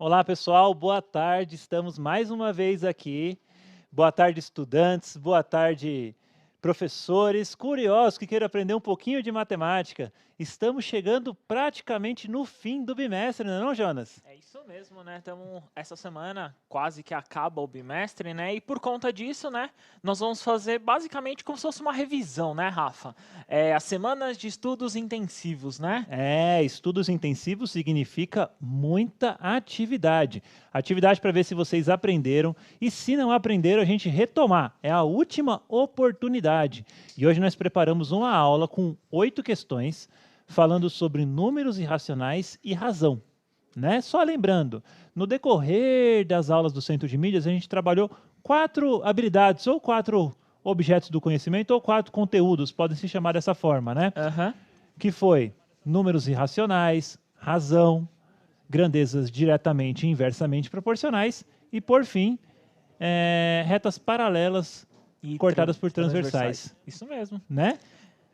Olá, pessoal, boa tarde. Estamos mais uma vez aqui. Boa tarde, estudantes. Boa tarde, professores curiosos que queiram aprender um pouquinho de matemática. Estamos chegando praticamente no fim do bimestre, não é não, Jonas? É isso mesmo, né? Essa semana quase que acaba o bimestre, né? E por conta disso, né, nós vamos fazer basicamente como se fosse uma revisão, né, Rafa? As semanas de estudos intensivos, né? Estudos intensivos significa muita atividade. Atividade para ver se vocês aprenderam e se não aprenderam, a gente retomar. É a última oportunidade. E hoje nós preparamos uma aula com 8 questões falando sobre números irracionais e razão. Né? Só lembrando, no decorrer das aulas do Centro de Mídias, a gente trabalhou 4 habilidades ou 4 objetos do conhecimento ou 4 conteúdos, podem se chamar dessa forma, né? Aham. Que foi números irracionais, razão, grandezas diretamente e inversamente proporcionais e, por fim, retas paralelas E cortadas por transversais. transversais, Isso mesmo. né?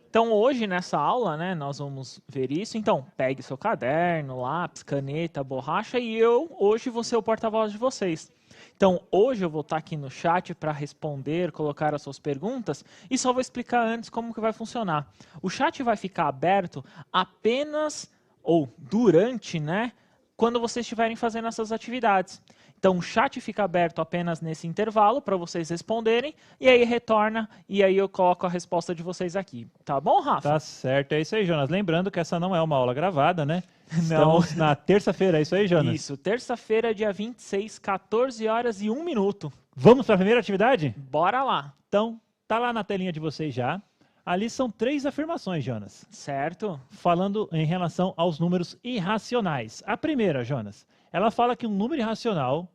Então, hoje nessa aula, né, nós vamos ver isso. Então, pegue seu caderno, lápis, caneta, borracha e eu hoje vou ser o porta-voz de vocês. Então, hoje eu vou estar aqui no chat para responder, colocar as suas perguntas e só vou explicar antes como que vai funcionar. O chat vai ficar aberto apenas ou durante, né, quando vocês estiverem fazendo essas atividades. Então, o chat fica aberto apenas nesse intervalo para vocês responderem e aí retorna e aí eu coloco a resposta de vocês aqui. Tá bom, Tá Rafa? certo, é isso aí, Jonas. Lembrando que essa não é uma aula gravada, né? Não. Estamos na terça-feira, é isso aí, Jonas? Isso, terça-feira, dia 26, 14 horas e 1 minuto. Vamos para a primeira atividade? Bora lá. Então, tá lá na telinha de vocês já. Ali são 3 afirmações, Jonas, Certo? falando em relação aos números irracionais. A primeira, Jonas, ela fala que um número irracional,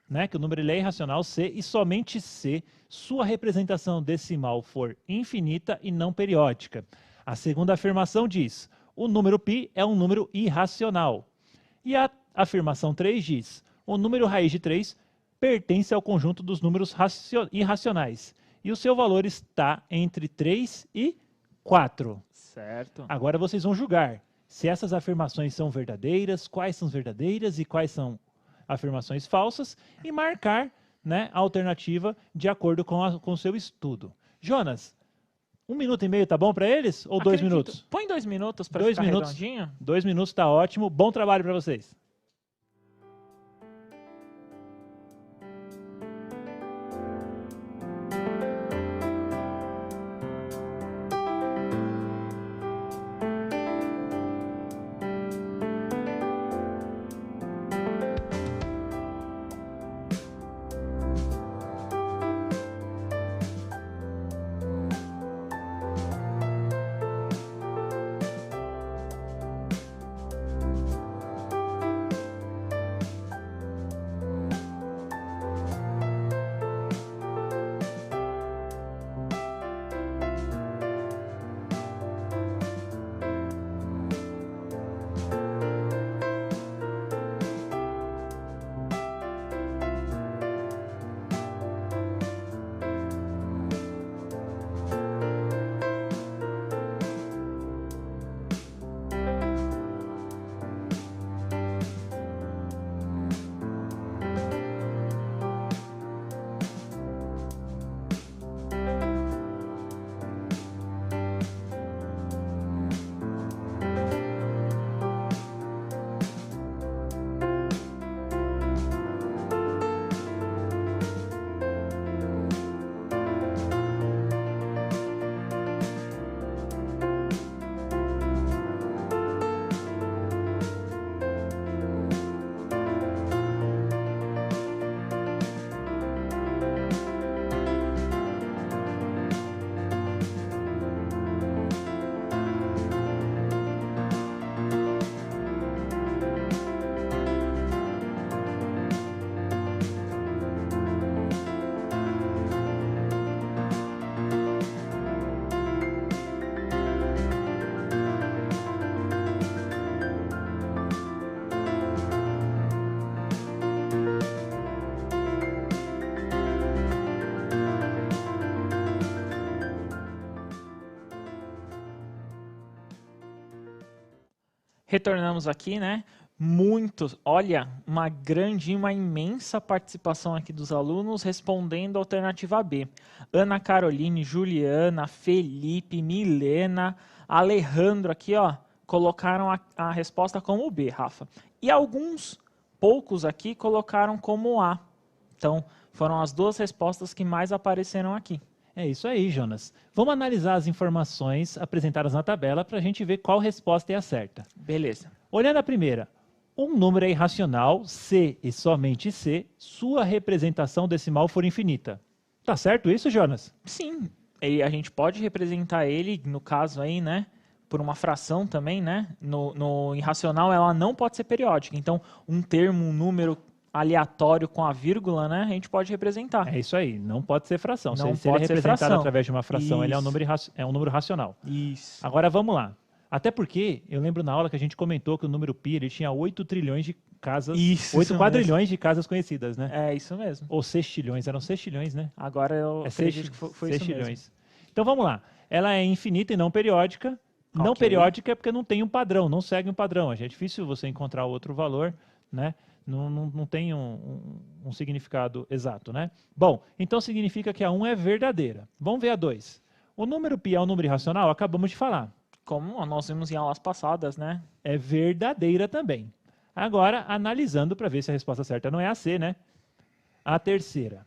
né, que o número ele é irracional se e somente se sua representação decimal for infinita e não periódica. A segunda afirmação diz: o número π é um número irracional. E a afirmação 3 diz: o número raiz de 3 pertence ao conjunto dos números irracionais e o seu valor está entre 3 e 4. Certo. Agora vocês vão julgar se essas afirmações são verdadeiras, quais são verdadeiras e quais são afirmações falsas e marcar, né, a alternativa de acordo com o seu estudo. Jonas, 1 minuto e meio tá bom para eles ou 2 minutos? Põe 2 minutos para Dois ficar minutos. redondinho. 2 minutos tá ótimo. Bom trabalho para vocês. Retornamos aqui, né? Muitos. Olha, uma imensa participação aqui dos alunos respondendo a alternativa B. Ana Caroline, Juliana, Felipe, Milena, Alejandro aqui, ó, colocaram a resposta como B, Rafa. E alguns poucos aqui colocaram como A. Então, foram as duas respostas que mais apareceram aqui. É isso aí, Jonas. Vamos analisar as informações apresentadas na tabela para a gente ver qual resposta é a certa. Beleza. Olhando a primeira, um número é irracional se e somente se sua representação decimal for infinita. Tá certo isso, Jonas? Sim, e a gente pode representar ele, no caso aí, né, por uma fração também, né? No irracional ela não pode ser periódica. Então, um termo, um número aleatório com a vírgula, né, a gente pode representar. É isso aí, não pode ser fração. Não Se ele é pode ser representado fração. através de uma fração, ele é um Isso. número racional. Isso. Agora vamos lá. Até porque eu lembro na aula que a gente comentou que o número pi ele tinha 8 trilhões de casas, Isso 8 mesmo. quadrilhões de casas conhecidas, né? É isso mesmo. Ou sextilhões, eram sextilhões, né? Agora eu acredito que foi isso mesmo. Sextilhões. Então vamos lá. Ela é infinita e não periódica. Não Ok. periódica é porque não tem um padrão, não segue um padrão. É difícil você encontrar outro valor, né? Não tem um significado exato, né? Bom, então significa que a 1 é verdadeira. Vamos ver a 2. O número pi é um número irracional? Acabamos de falar. Como nós vimos em aulas passadas, né? É verdadeira também. Agora, analisando para ver se a resposta certa não é a C, né? A terceira.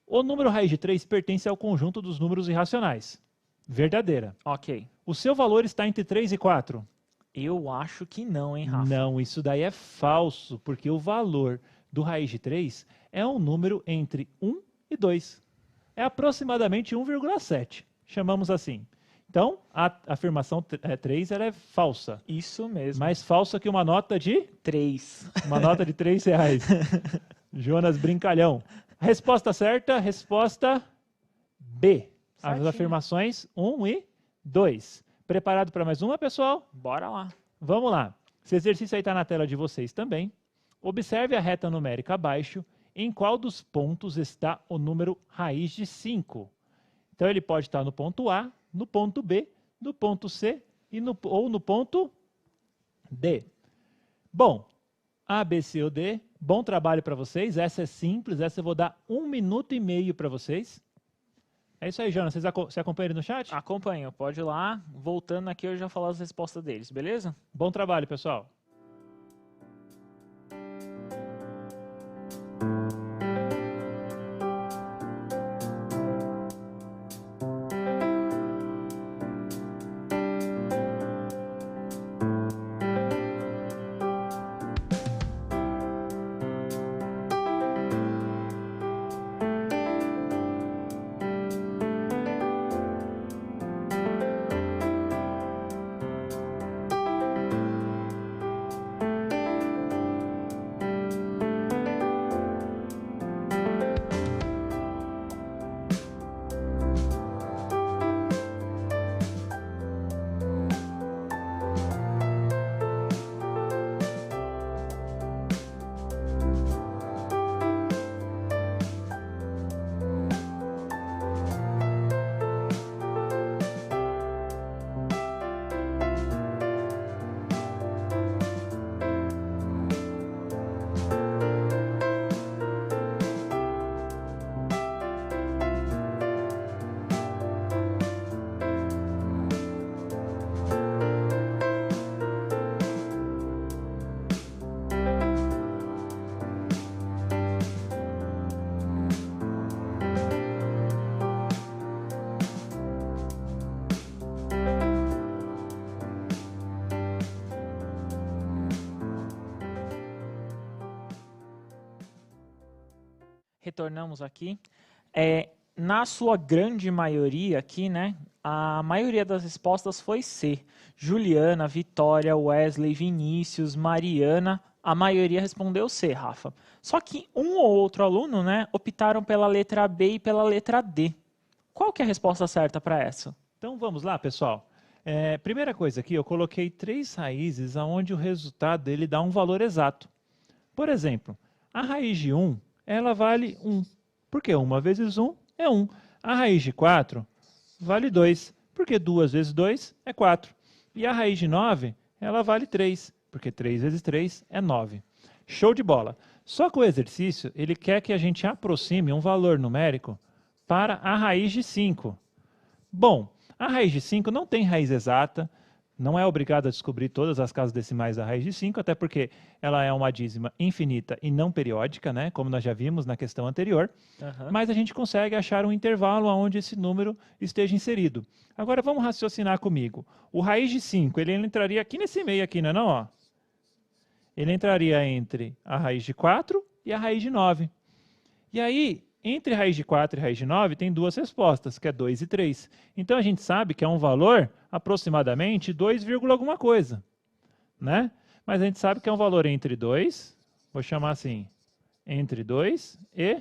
O número raiz de 3 pertence ao conjunto dos números irracionais. Verdadeira. Ok. O seu valor está entre 3 e 4? Eu acho que não, hein, Rafa? Não, isso daí é falso, porque o valor do raiz de 3 é um número entre 1 e 2. É aproximadamente 1,7. Chamamos assim. Então, a afirmação 3 ela é falsa. Isso mesmo. Mais falsa que uma nota de 3. Uma nota de R$3. Jonas Brincalhão. A resposta certa, resposta B. As Certinho. afirmações 1 e 2. Preparado para mais uma, pessoal? Bora lá. Vamos lá. Esse exercício aí está na tela de vocês também. Observe a reta numérica abaixo. Em qual dos pontos está o número raiz de 5? Então, ele pode estar no ponto A, no ponto B, no ponto C ou no ponto D. Bom, A, B, C ou D, bom trabalho para vocês. Essa é simples, essa eu vou dar 1 minuto e meio para vocês. É isso aí, Jonas. Você acompanha ele no chat? Acompanha, pode ir lá. Voltando aqui, eu já falo as respostas deles, beleza? Bom trabalho, pessoal. Retornamos aqui. Na sua grande maioria aqui, né? A maioria das respostas foi C. Juliana, Vitória, Wesley, Vinícius, Mariana, a maioria respondeu C, Rafa. Só que um ou outro aluno, né, optaram pela letra B e pela letra D. Qual que é a resposta certa para essa? Então vamos lá, pessoal. Primeira coisa aqui, eu coloquei 3 raízes onde o resultado dele dá um valor exato. Por exemplo, a raiz de 1, ela vale 1. Porque 1 vezes 1 é 1. A raiz de 4 vale 2. Porque 2 vezes 2 é 4. E a raiz de 9, ela vale 3. porque 3 vezes 3 é 9. Show de bola. Só que o exercício, ele quer que a gente aproxime um valor numérico para a raiz de 5. Bom, a raiz de 5 não tem raiz exata, não é obrigado a descobrir todas as casas decimais da raiz de 5, até porque ela é uma dízima infinita e não periódica, né? Como nós já vimos na questão anterior. Mas a gente consegue achar um intervalo onde esse número esteja inserido. Agora vamos raciocinar comigo. O raiz de 5, ele entraria aqui nesse meio aqui, não é não? Ó? Ele entraria entre a raiz de 4 e a raiz de 9. E aí, entre raiz de 4 e raiz de 9, tem duas respostas, que é 2 e 3. Então, a gente sabe que é um valor aproximadamente 2, alguma coisa. Né? Mas a gente sabe que é um valor entre 2, vou chamar assim, entre 2 e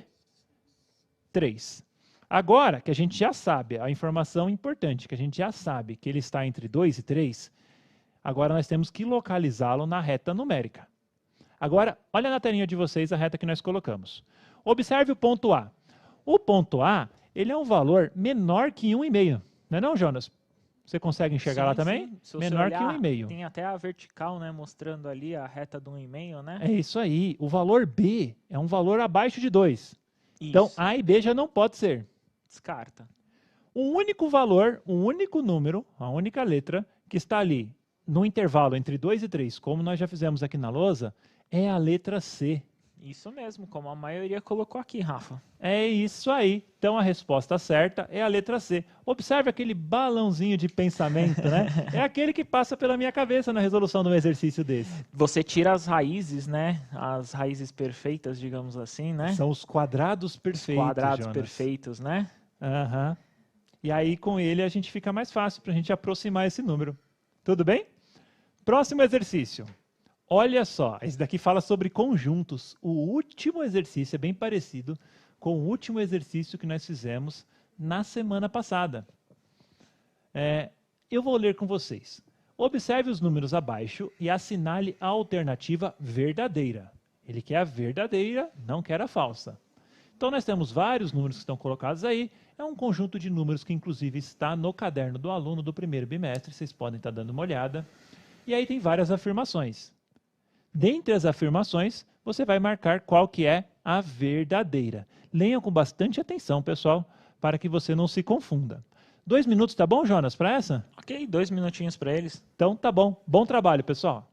3. Agora que a gente já sabe, a informação importante, que a gente já sabe que ele está entre 2 e 3, agora nós temos que localizá-lo na reta numérica. Agora, olha na telinha de vocês a reta que nós colocamos. Observe o ponto A. O ponto A, ele é um valor menor que 1,5. Não é não, Jonas? Você consegue enxergar lá também? Menor que 1,5. Tem até a vertical, né, mostrando ali a reta do 1,5, né? É isso aí. O valor B é um valor abaixo de 2. Então, A e B já não pode ser. Descarta. Um único valor, um único número, a única letra que está ali no intervalo entre 2 e 3, como nós já fizemos aqui na lousa, é a letra C. Isso mesmo, como a maioria colocou aqui, Rafa. É isso aí. Então a resposta certa é a letra C. Observe aquele balãozinho de pensamento, né? É aquele que passa pela minha cabeça na resolução de um exercício desse. Você tira as raízes, né? As raízes perfeitas, digamos assim, né? São os quadrados perfeitos, Os quadrados Jonas. perfeitos, né? Aham. E aí com ele a gente fica mais fácil para a gente aproximar esse número. Tudo bem? Próximo exercício. Olha só, esse daqui fala sobre conjuntos. O último exercício é bem parecido com o último exercício que nós fizemos na semana passada. Eu vou ler com vocês. Observe os números abaixo e assinale a alternativa verdadeira. Ele quer a verdadeira, não quer a falsa. Então nós temos vários números que estão colocados aí. É um conjunto de números que inclusive está no caderno do aluno do primeiro bimestre. Vocês podem estar dando uma olhada. E aí tem várias afirmações. Dentre as afirmações, você vai marcar qual que é a verdadeira. Leiam com bastante atenção, pessoal, para que você não se confunda. 2 minutos, tá bom, Jonas, para essa? Ok, 2 minutinhos para eles. Então tá bom. Bom trabalho, pessoal.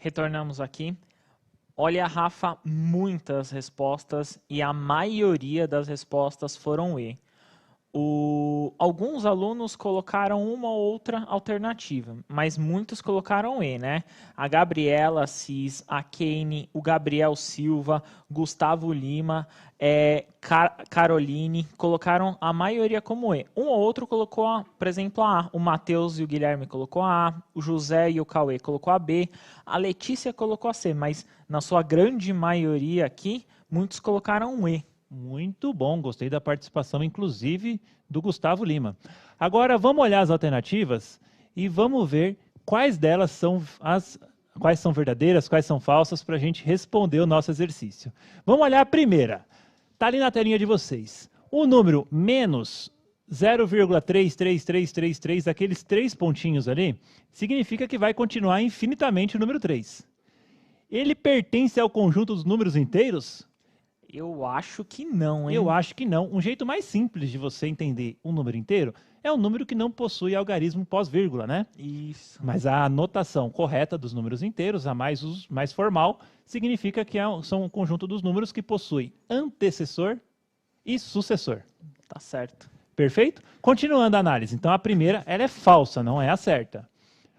Retornamos aqui. Olha, Rafa, muitas respostas e a maioria das respostas foram E. Alguns alunos colocaram uma ou outra alternativa, mas muitos colocaram E, né? A Gabriela Assis, a Kane, o Gabriel Silva, Gustavo Lima, Caroline, colocaram a maioria como E. Um ou outro colocou, por exemplo, a A. O Matheus e o Guilherme colocou a A, o José e o Cauê colocou a B, a Letícia colocou a C, mas na sua grande maioria aqui, muitos colocaram um E. Muito bom, gostei da participação, inclusive, do Gustavo Lima. Agora, vamos olhar as alternativas e vamos ver quais delas são quais são verdadeiras, quais são falsas, para a gente responder o nosso exercício. Vamos olhar a primeira. Está ali na telinha de vocês. O número menos 0,33333, aqueles 3 pontinhos ali, significa que vai continuar infinitamente o número 3. Ele pertence ao conjunto dos números inteiros? Eu acho que não, hein? Eu acho que não. Um jeito mais simples de você entender um número inteiro é um número que não possui algarismo pós-vírgula, né? Isso. Mas a anotação correta dos números inteiros, a mais formal, significa que são um conjunto dos números que possui antecessor e sucessor. Tá certo. Perfeito? Continuando a análise. Então, a primeira, ela é falsa, não é a certa.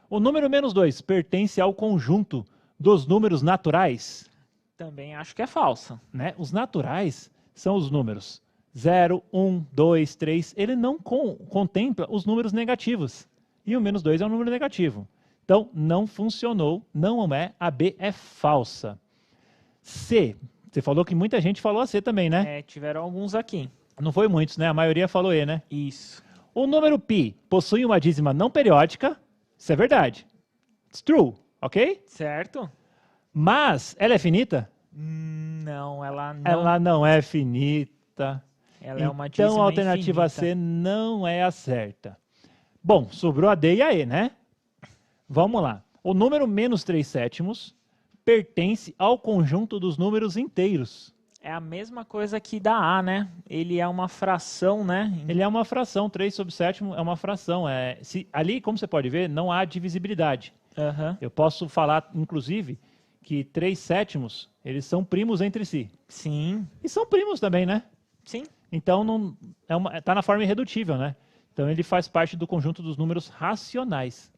O número menos 2 pertence ao conjunto dos números naturais? Também acho que é falsa. Né? Os naturais são os números 0, 1, 2, 3. Ele não contempla os números negativos. E o menos 2 é um número negativo. Então, não funcionou, não é, a B é falsa. C, você falou que muita gente falou a C também, né? Tiveram alguns aqui. Não foi muitos, né? A maioria falou E, né? Isso. O número π possui uma dízima não periódica. Isso é verdade. It's true, ok? Certo. Mas ela é finita? Não, ela não. Ela não é finita. Ela é uma dízima Então a alternativa infinita. C não é a certa. Bom, sobrou a D e a E, né? Vamos lá. O número menos 3 sétimos pertence ao conjunto dos números inteiros. É a mesma coisa que da A, né? Ele é uma fração, né? Ele é uma fração, 3 sobre sétimo é uma fração. Ali, como você pode ver, não há divisibilidade. Uhum. Eu posso falar, inclusive, que 3 sétimos, eles são primos entre si. Sim. E são primos também, né? Sim. Então, tá na forma irredutível, né? Então, ele faz parte do conjunto dos números racionais.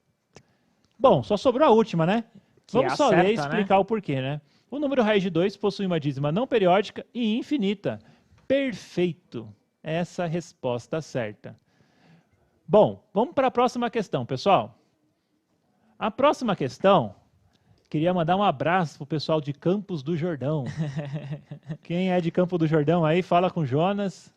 Bom, só sobrou a última, né? Vamos só ler e explicar o porquê, né? O número raiz de 2 possui uma dízima não periódica e infinita. Perfeito. Essa é a resposta certa. Bom, vamos para a próxima questão, pessoal. A próxima questão, queria mandar um abraço para o pessoal de Campos do Jordão. Quem é de Campos do Jordão aí, fala com o Jonas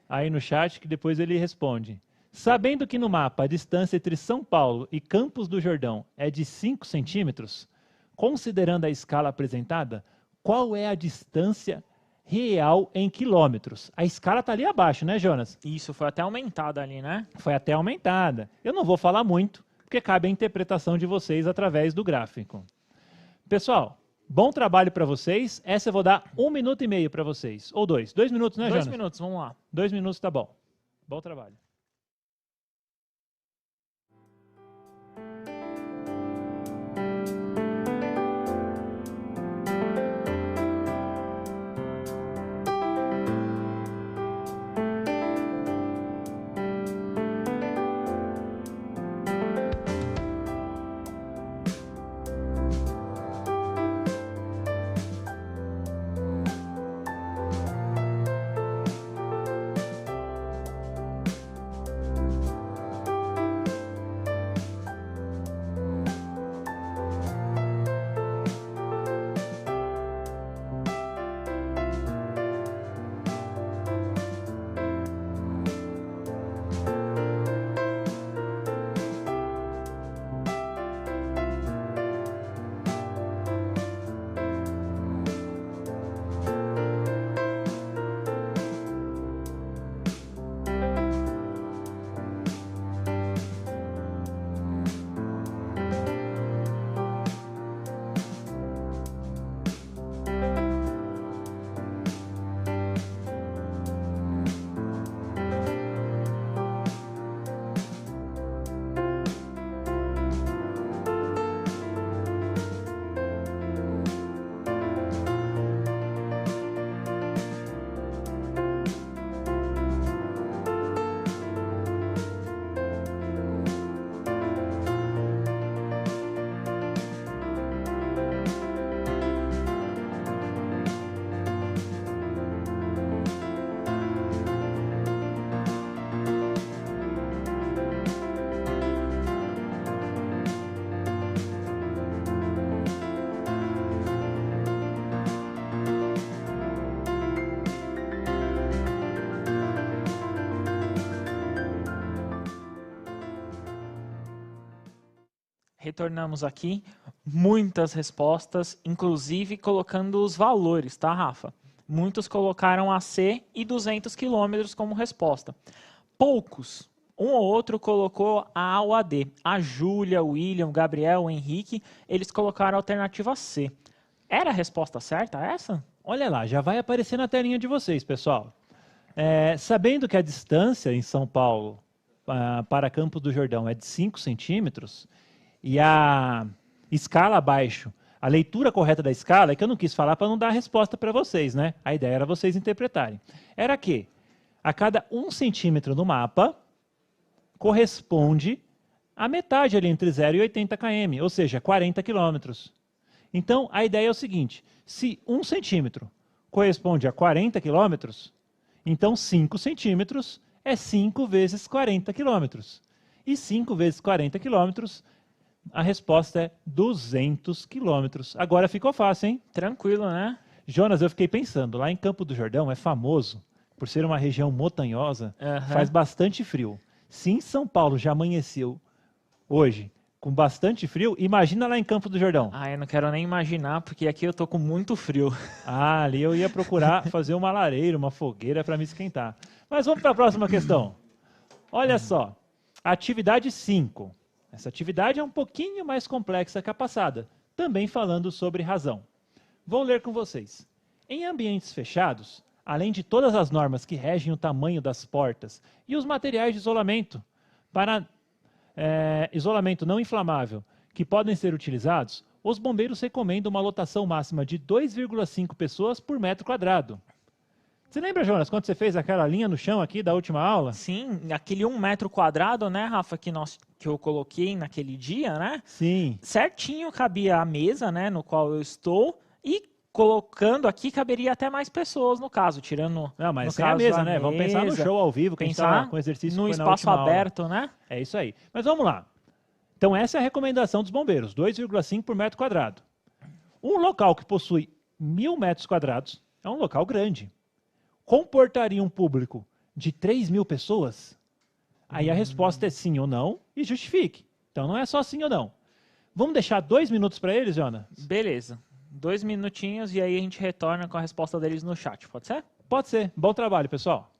aí no chat que depois ele responde. Sabendo que no mapa a distância entre São Paulo e Campos do Jordão é de 5 centímetros, considerando a escala apresentada, qual é a distância real em quilômetros? A escala está ali abaixo, né, Jonas? Isso, foi até aumentada ali, né? Foi até aumentada. Eu não vou falar muito, porque cabe a interpretação de vocês através do gráfico. Pessoal, bom trabalho para vocês. Essa eu vou dar 1 minuto e meio para vocês. Ou 2. 2 minutos, né, Jonas? 2 minutos, vamos lá. 2 minutos tá bom. Bom trabalho. Retornamos aqui, muitas respostas, inclusive colocando os valores, tá, Rafa? Muitos colocaram AC e 200 km como resposta. Poucos, um ou outro colocou a A ou a D. A Júlia, o William, o Gabriel, o Henrique, eles colocaram a alternativa C. Era a resposta certa essa? Olha lá, já vai aparecer na telinha de vocês, pessoal. Sabendo que a distância em São Paulo para Campos do Jordão é de 5 centímetros, e a escala abaixo, a leitura correta da escala, é que eu não quis falar para não dar a resposta para vocês, né? A ideia era vocês interpretarem. Era que a cada 1 centímetro no mapa corresponde a metade ali entre 0 e 80 km, ou seja, 40 quilômetros. Então, a ideia é o seguinte, se 1 centímetro corresponde a 40 quilômetros, então 5 centímetros é 5 vezes 40 quilômetros. E 5 vezes 40 quilômetros, a resposta é 200 quilômetros. Agora ficou fácil, hein? Tranquilo, né? Jonas, eu fiquei pensando, lá em Campo do Jordão é famoso, por ser uma região montanhosa, faz bastante frio. Se em São Paulo já amanheceu hoje com bastante frio, imagina lá em Campo do Jordão. Ah, eu não quero nem imaginar, porque aqui eu tô com muito frio. Ah, ali eu ia procurar fazer uma lareira, uma fogueira para me esquentar. Mas vamos para a próxima questão. Olha só, atividade 5. Essa atividade é um pouquinho mais complexa que a passada, também falando sobre razão. Vou ler com vocês. Em ambientes fechados, além de todas as normas que regem o tamanho das portas e os materiais de isolamento para isolamento não inflamável que podem ser utilizados, os bombeiros recomendam uma lotação máxima de 2,5 pessoas por metro quadrado. Você lembra, Jonas, quando você fez aquela linha no chão aqui da última aula? Sim, aquele 1 metro quadrado, né, Rafa, que eu coloquei naquele dia, né? Sim. Certinho cabia a mesa, né, no qual eu estou, e colocando aqui caberia até mais pessoas, no caso, tirando. Não, mas no sem a caso, mesa, né? Vamos pensar no show ao vivo, que a gente tá com exercício no que foi na espaço última aberto, aula. né? É isso aí. Mas vamos lá. Então, essa é a recomendação dos bombeiros, 2,5 por metro quadrado. Um local que possui 1.000 metros quadrados é um local grande. Comportaria um público de 3.000 pessoas? Aí a resposta é sim ou não e justifique. Então, não é só sim ou não. Vamos deixar 2 minutos para eles, Jonas? Beleza. 2 minutinhos e aí a gente retorna com a resposta deles no chat, pode ser? Pode ser. Bom trabalho, pessoal.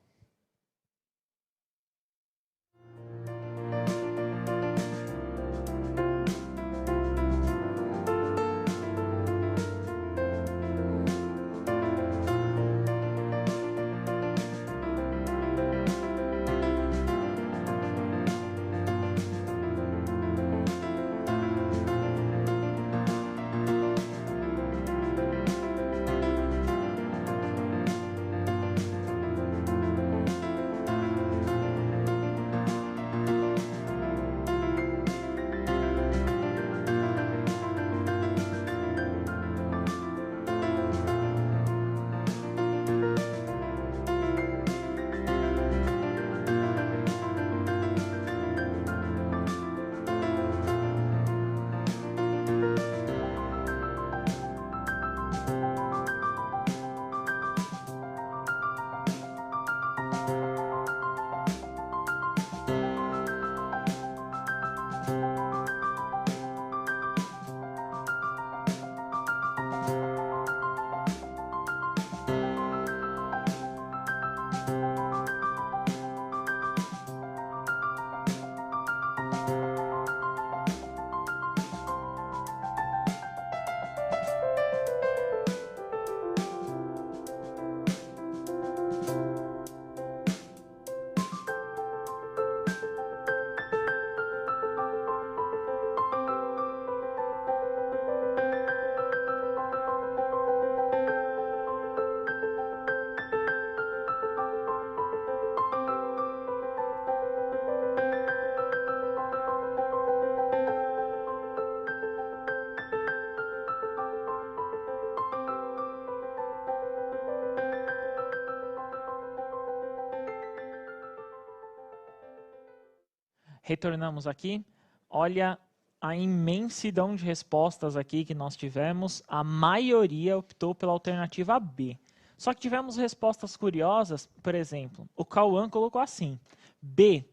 Retornamos aqui. Olha a imensidão de respostas aqui que nós tivemos. A maioria optou pela alternativa B. Só que tivemos respostas curiosas, por exemplo, o Cauã colocou assim: B,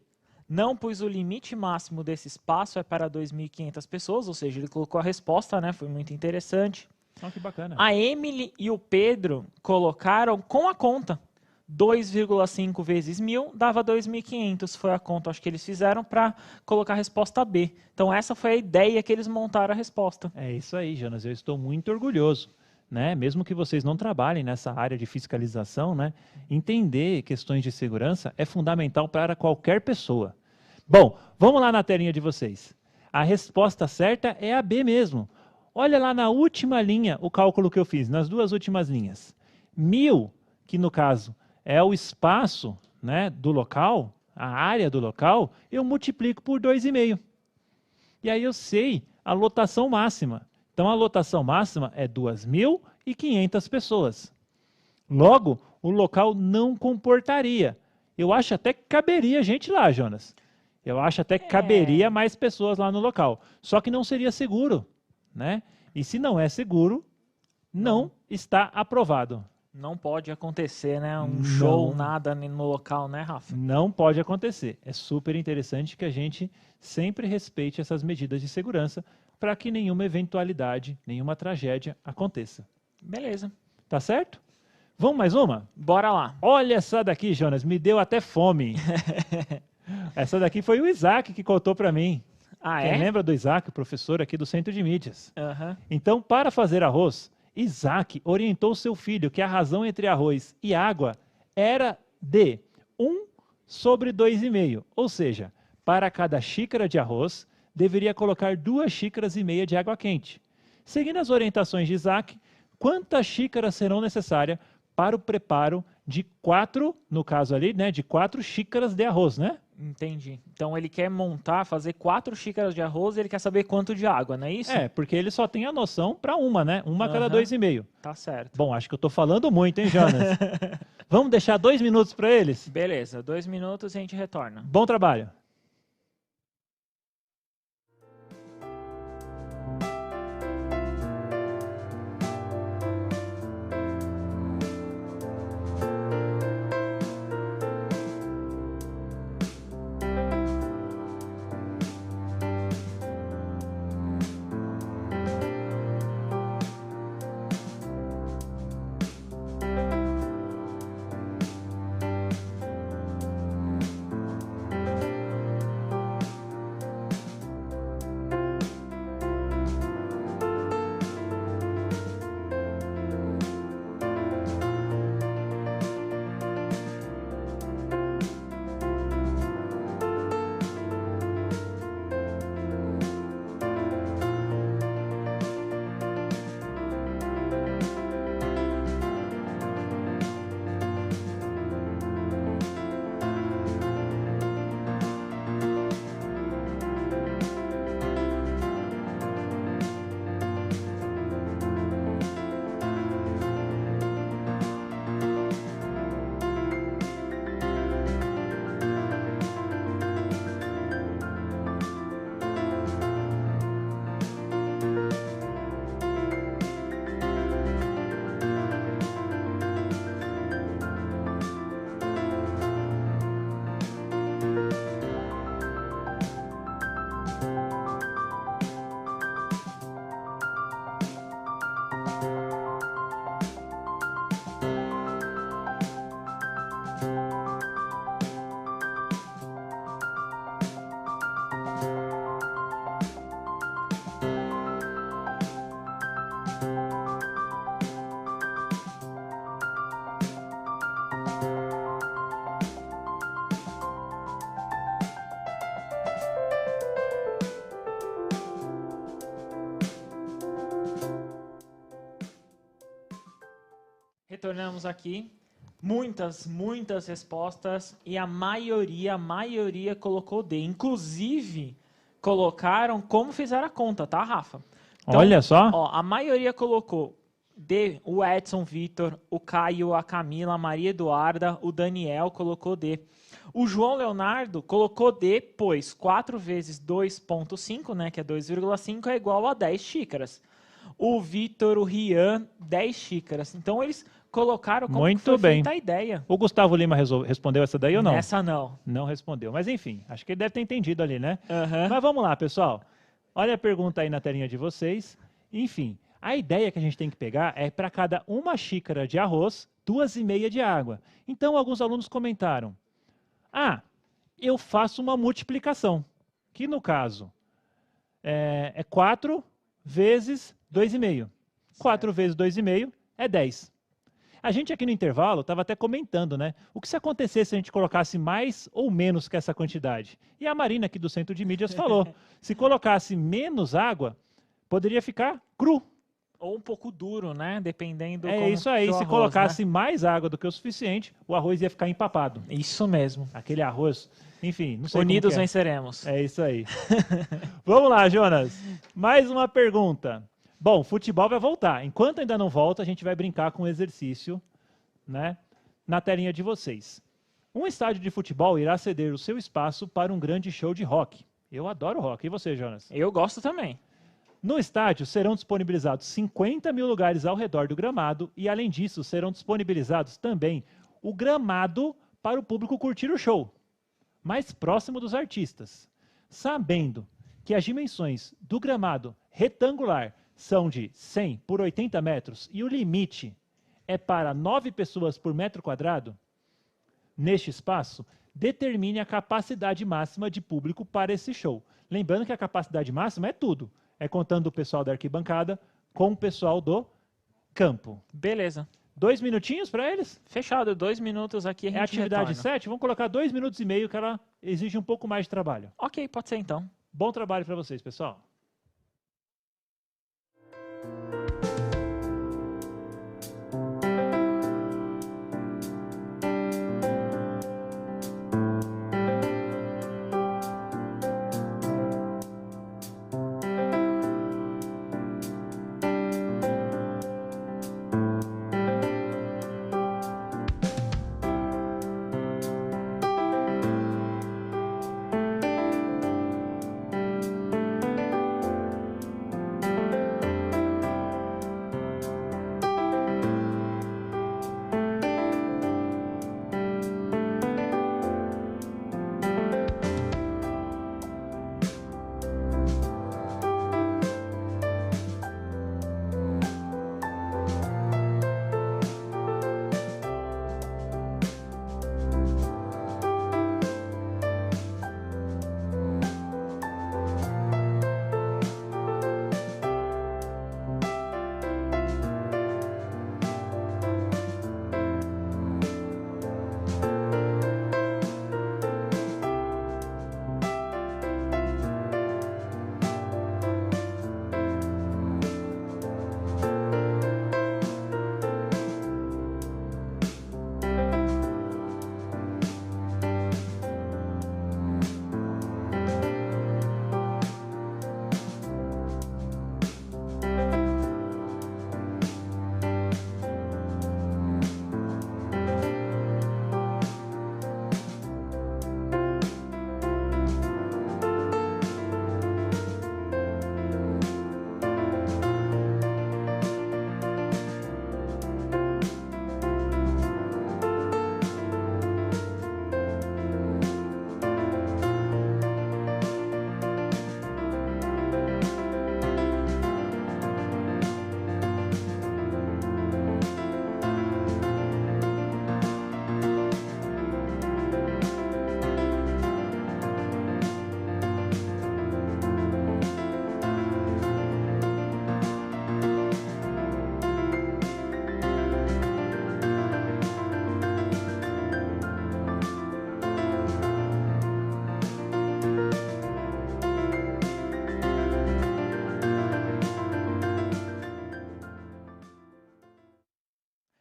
Não pus o limite máximo desse espaço, é para 2.500 pessoas, ou seja, ele colocou a resposta, né? Foi muito interessante. Oh, que bacana. A Emily e o Pedro colocaram com a conta. 2,5 vezes 1.000 dava 2.500. Foi a conta, acho que eles fizeram para colocar a resposta B. Então, essa foi a ideia que eles montaram a resposta. É isso aí, Jonas. Eu estou muito orgulhoso. Né? Mesmo que vocês não trabalhem nessa área de fiscalização, né? Entender questões de segurança é fundamental para qualquer pessoa. Bom, vamos lá na telinha de vocês. A resposta certa é a B mesmo. Olha lá na última linha o cálculo que eu fiz, nas duas últimas linhas. 1.000, que no caso é o espaço, né, do local, a área do local, eu multiplico por 2,5. E aí eu sei a lotação máxima. Então a lotação máxima é 2.500 pessoas. Logo, o local não comportaria. Eu acho até que caberia gente lá, Jonas. Eu acho até que caberia mais pessoas lá no local. Só que não seria seguro, né? E se não é seguro, não está aprovado. Não pode acontecer, né? Show, nada no local, né, Rafa? Não pode acontecer. É super interessante que a gente sempre respeite essas medidas de segurança para que nenhuma eventualidade, nenhuma tragédia aconteça. Beleza. Tá certo? Vamos mais uma? Bora lá. Olha essa daqui, Jonas, me deu até fome. Essa daqui foi o Isaac que contou para mim. Ah, Quem é? lembra do Isaac, professor aqui do Centro de Mídias? Uhum. Então, para fazer arroz, Isaac orientou seu filho que a razão entre arroz e água era de 1 sobre 2,5. Ou seja, para cada xícara de arroz, deveria colocar 2,5 xícaras de água quente. Seguindo as orientações de Isaac, quantas xícaras serão necessárias para o preparo de 4, no caso ali, né, de 4 xícaras de arroz, né? Entendi. Então ele quer fazer 4 xícaras de arroz e ele quer saber quanto de água, não é isso? É, porque ele só tem a noção para uma, né? Uma a cada 2,5. Tá certo. Bom, acho que eu estou falando muito, hein, Jonas? Vamos deixar 2 minutos para eles? Beleza, 2 minutos e a gente retorna. Bom trabalho. Retornamos aqui. Muitas respostas e a maioria colocou D. Inclusive, colocaram como fizeram a conta, tá, Rafa? Então, olha só. Ó, a maioria colocou D, o Edson Vitor, o Caio, a Camila, a Maria Eduarda, o Daniel colocou D. O João Leonardo colocou D, pois 4 vezes 2,5, né, que é 2,5, é igual a 10 xícaras. O Vitor, o Rian, 10 xícaras. Então, eles colocaram como Muito que foi bem. feita a ideia. O Gustavo Lima respondeu essa daí ou não? Essa não. Não respondeu. Mas enfim, acho que ele deve ter entendido ali, né? Aham. Mas vamos lá, pessoal. Olha a pergunta aí na telinha de vocês. Enfim, a ideia que a gente tem que pegar é para cada 1 xícara de arroz, 2,5 de água. Então, alguns alunos comentaram: ah, eu faço uma multiplicação, que no caso é 4 vezes 2,5. 4 vezes 2,5 é 10. A gente aqui no intervalo estava até comentando, né? O que se acontecesse se a gente colocasse mais ou menos que essa quantidade? E a Marina aqui do Centro de Mídias falou, se colocasse menos água, poderia ficar cru. Ou um pouco duro, né? Dependendo É como isso aí, que o se arroz, colocasse né? mais água do que o suficiente, o arroz ia ficar empapado. Isso mesmo. Aquele arroz, enfim, não sei como Unidos que é. venceremos. É isso aí. Vamos lá, Jonas. Mais uma pergunta. Bom, futebol vai voltar. Enquanto ainda não volta, a gente vai brincar com o exercício, né, na telinha de vocês. Um estádio de futebol irá ceder o seu espaço para um grande show de rock. Eu adoro rock. E você, Jonas? Eu gosto também. No estádio serão disponibilizados 50 mil lugares ao redor do gramado e, além disso, serão disponibilizados também o gramado para o público curtir o show, mais próximo dos artistas. Sabendo que as dimensões do gramado retangular são de 100 por 80 metros e o limite é para 9 pessoas por metro quadrado, neste espaço, determine a capacidade máxima de público para esse show. Lembrando que a capacidade máxima é tudo. É contando o pessoal da arquibancada com o pessoal do campo. Beleza. 2 minutinhos para eles? Fechado. 2 minutos aqui a gente É atividade retorna. 7? Vamos colocar 2 minutos e meio, que ela exige um pouco mais de trabalho. Ok, pode ser então. Bom trabalho para vocês, pessoal.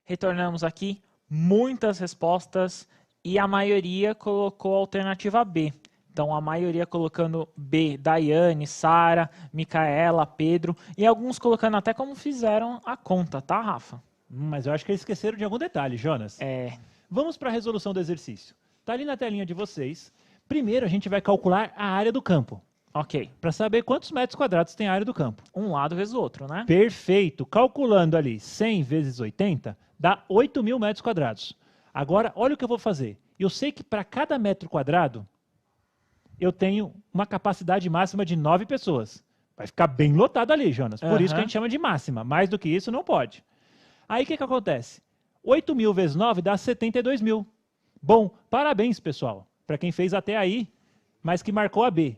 Retornamos aqui, muitas respostas e a maioria colocou a alternativa B. Então, a maioria colocando B, Daiane, Sara, Micaela, Pedro e alguns colocando até como fizeram a conta, tá, Rafa? Mas eu acho que eles esqueceram de algum detalhe, Jonas. Vamos para a resolução do exercício. Está ali na telinha de vocês. Primeiro, a gente vai calcular a área do campo. Ok. Para saber quantos metros quadrados tem a área do campo. Um lado vezes o outro, né? Perfeito. Calculando ali 100 vezes 80, dá 8.000 metros quadrados. Agora, olha o que eu vou fazer. Eu sei que para cada metro quadrado, eu tenho uma capacidade máxima de 9 pessoas. Vai ficar bem lotado ali, Jonas. Por isso que a gente chama de máxima. Mais do que isso, não pode. Aí, o que acontece? 8.000 vezes 9 dá 72.000. Bom, parabéns, pessoal, para quem fez até aí, mas que marcou a B.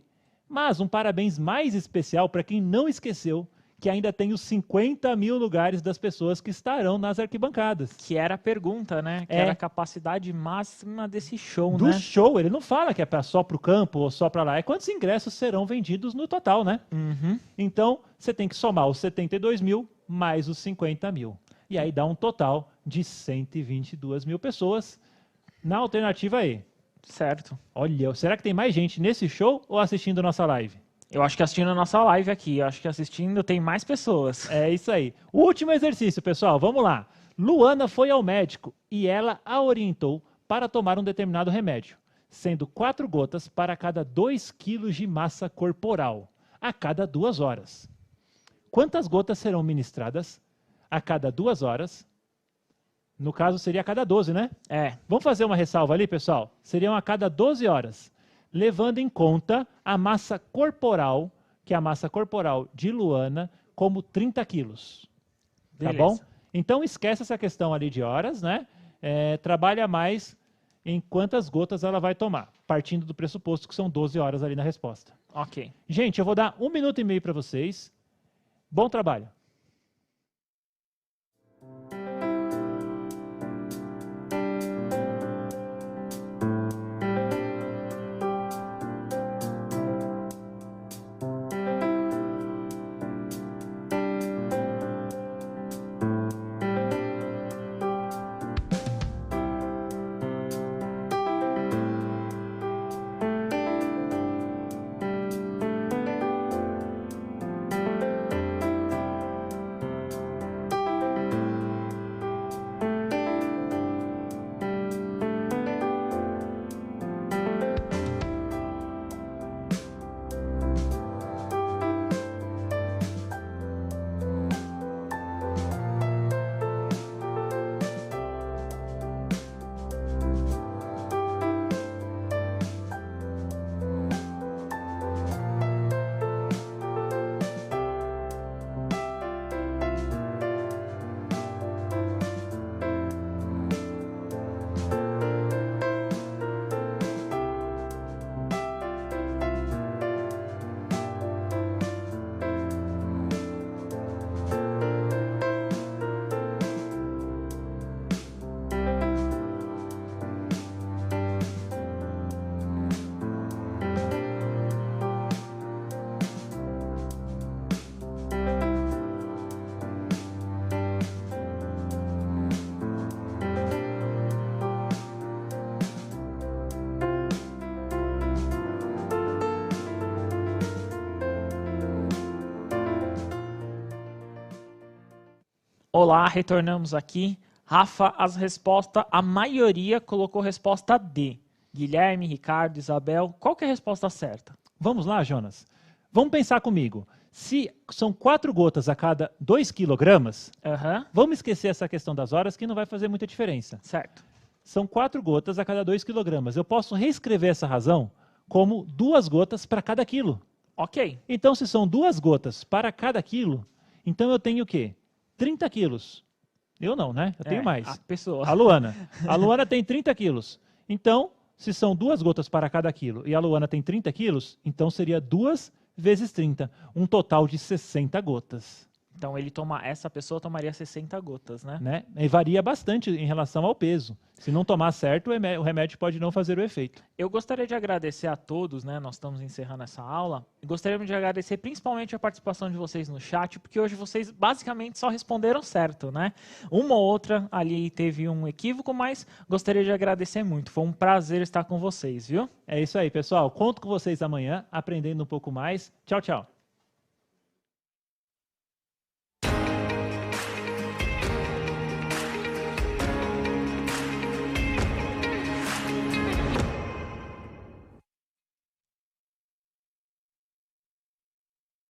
Mas um parabéns mais especial para quem não esqueceu que ainda tem os 50.000 lugares das pessoas que estarão nas arquibancadas. Que era a pergunta, né? Que era a capacidade máxima desse show, Do né? show, ele não fala que é só para o campo ou só para lá. É quantos ingressos serão vendidos no total, né? Então, você tem que somar os 72.000 mais os 50.000. E aí dá um total de 122.000 pessoas na alternativa E. Certo. Olha, será que tem mais gente nesse show ou assistindo nossa live? Eu acho que assistindo a nossa live aqui, eu acho que assistindo tem mais pessoas. É isso aí. Último exercício, pessoal, vamos lá. Luana foi ao médico e ela a orientou para tomar um determinado remédio, sendo 4 gotas para cada 2 quilos de massa corporal, a cada 2 horas. Quantas gotas serão ministradas a cada 2 horas? No caso, seria a cada 12, né? É. Vamos fazer uma ressalva ali, pessoal? Seriam a cada 12 horas, levando em conta a massa corporal, que é a massa corporal de Luana, como 30 quilos. Tá bom? Então, esquece essa questão ali de horas, né? Trabalha mais em quantas gotas ela vai tomar, partindo do pressuposto que são 12 horas ali na resposta. Ok. Gente, eu vou dar 1 minuto e meio para vocês. Bom trabalho. Olá, retornamos aqui. Rafa, as respostas, a maioria colocou resposta D. Guilherme, Ricardo, Isabel, qual que é a resposta certa? Vamos lá, Jonas. Vamos pensar comigo. Se são 4 gotas a cada 2 quilogramas, vamos esquecer essa questão das horas que não vai fazer muita diferença. Certo. São 4 gotas a cada 2 quilogramas. Eu posso reescrever essa razão como 2 gotas para cada quilo. Ok. Então, se são 2 gotas para cada quilo, então eu tenho o quê? 30 quilos. Eu não, né? Eu tenho mais. A pessoa. A Luana. A Luana tem 30 quilos. Então, se são 2 gotas para cada quilo e a Luana tem 30 quilos, então seria 2 vezes 30. Um total de 60 gotas. Então, essa pessoa tomaria 60 gotas, né? E varia bastante em relação ao peso. Se não tomar certo, o remédio pode não fazer o efeito. Eu gostaria de agradecer a todos, né? Nós estamos encerrando essa aula. Gostaria de agradecer principalmente a participação de vocês no chat, porque hoje vocês basicamente só responderam certo, né? Uma ou outra ali teve um equívoco, mas gostaria de agradecer muito. Foi um prazer estar com vocês, viu? É isso aí, pessoal. Conto com vocês amanhã, aprendendo um pouco mais. Tchau, tchau.